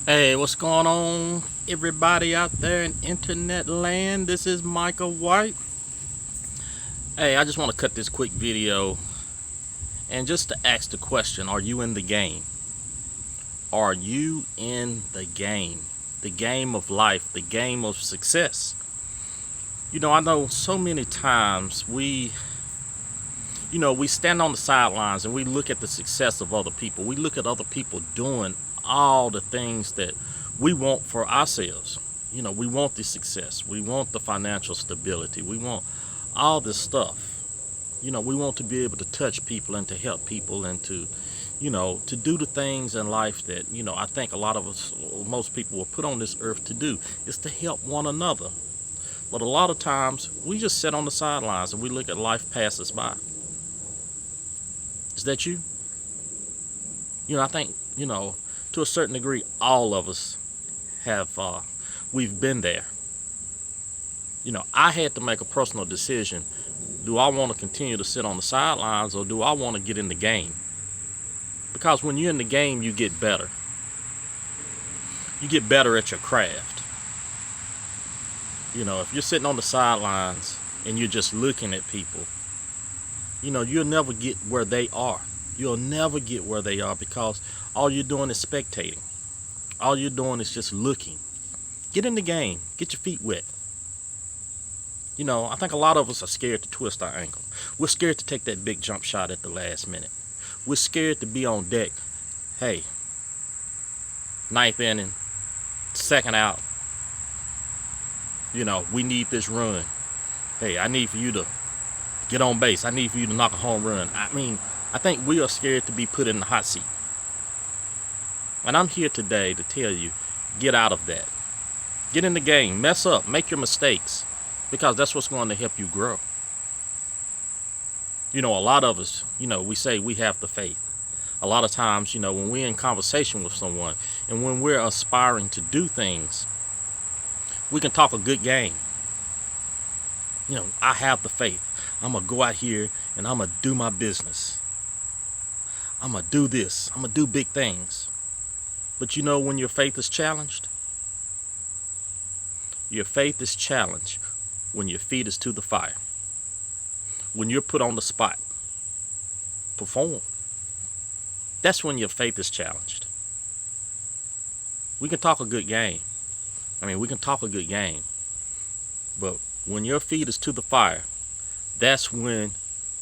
Hey, what's going on, everybody out there in internet land? This is Micah White. Hey, I just want to cut this quick video and just to ask the question: Are you in the game? Are you in the game? The game of life, the game of success. I know so many times we stand on the sidelines and we look at the success of other people. We look at other people doing all the things that we want for ourselves. We want the success. We want the financial stability. We want all this stuff. We want to be able to touch people and to help people and to do the things in life that, I think a lot of us, most people were put on this earth to do, is to help one another. But a lot of times we just sit on the sidelines and we look at life pass us by. Is that you? I think, to a certain degree, all of us have, we've been there. I had to make a personal decision. Do I want to continue to sit on the sidelines or do I want to get in the game? Because when you're in the game, you get better. You get better at your craft. If you're sitting on the sidelines and you're just looking at people, you'll never get where they are. You'll never get where they are because all you're doing is spectating. All you're doing is just looking. Get in the game. Get your feet wet. I think a lot of us are scared to twist our ankle. We're scared to take that big jump shot at the last minute. We're scared to be on deck. Hey, ninth inning, second out. We need this run. Hey, I need for you to get on base. I need for you to knock a home run. I think we are scared to be put in the hot seat. And I'm here today to tell you, get out of that. Get in the game. Mess up. Make your mistakes. Because that's what's going to help you grow. A lot of us, we say we have the faith. A lot of times, when we're in conversation with someone and when we're aspiring to do things, we can talk a good game. I have the faith. I'm going to go out here and I'm going to do my business. I'm going to do this. I'm going to do big things. But when your faith is challenged? Your faith is challenged when your feet is to the fire. When you're put on the spot. Perform. That's when your faith is challenged. We can talk a good game. We can talk a good game. But when your feet is to the fire, that's when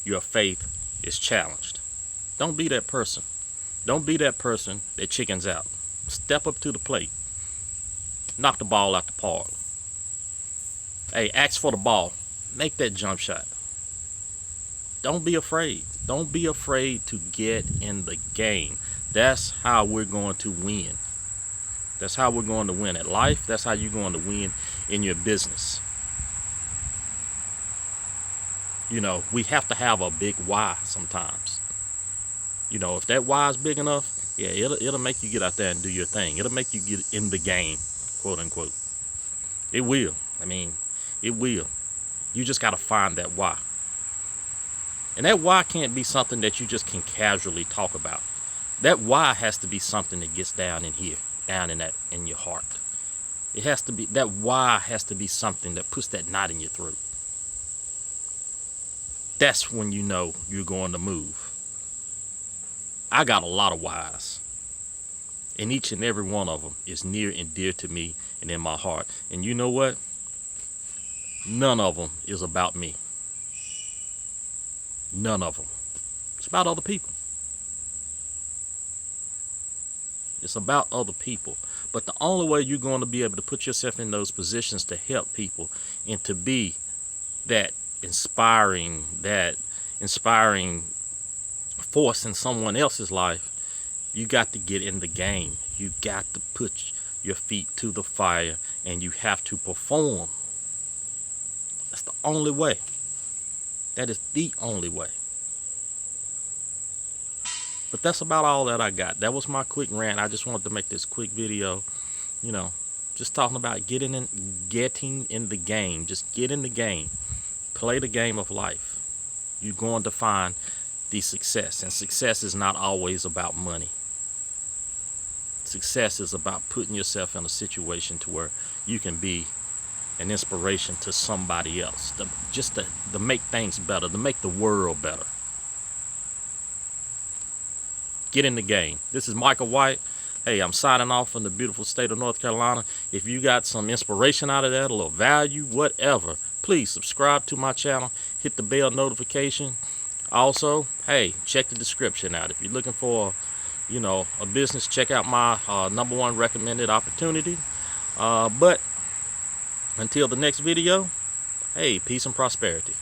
your faith is challenged. Don't be that person. Don't be that person that chickens out. Step up to the plate. Knock the ball out the park. Hey, ask for the ball. Make that jump shot. Don't be afraid. Don't be afraid to get in the game. That's how we're going to win. That's how we're going to win at life. That's how you're going to win in your business. We have to have a big why sometimes. If that why is big enough, yeah, it'll make you get out there and do your thing. It'll make you get in the game, quote unquote. It will. It will. You just got to find that why. And that why can't be something that you just can casually talk about. That why has to be something that gets down in here, down in your heart. It has to be, that why has to be something that puts that knot in your throat. That's when you know you're going to move. I got a lot of whys. And each and every one of them is near and dear to me and in my heart. And you know what? None of them is about me. None of them. It's about other people. It's about other people. But the only way you're going to be able to put yourself in those positions to help people and to be that inspiring force in someone else's life, you got to get in the game. You got to put your feet to the fire and you have to perform. That's the only way. That is the only way. But that's about all that I got. That was my quick rant. I just wanted to make this quick video, just talking about getting in the game. Just get in the game. Play the game of life. You're going to find the success. And success is not always about money. Success is about putting yourself in a situation to where you can be an inspiration to somebody else, to make things better, to make the world better. Get in the game. This is Micah White. Hey, I'm signing off from the beautiful state of North Carolina. If you got some inspiration out of that, a little value, whatever, please subscribe to my channel. Hit the bell notification. Also, hey, check the description out. If you're looking for, a business, check out my #1 recommended opportunity. But until the next video, hey, peace and prosperity.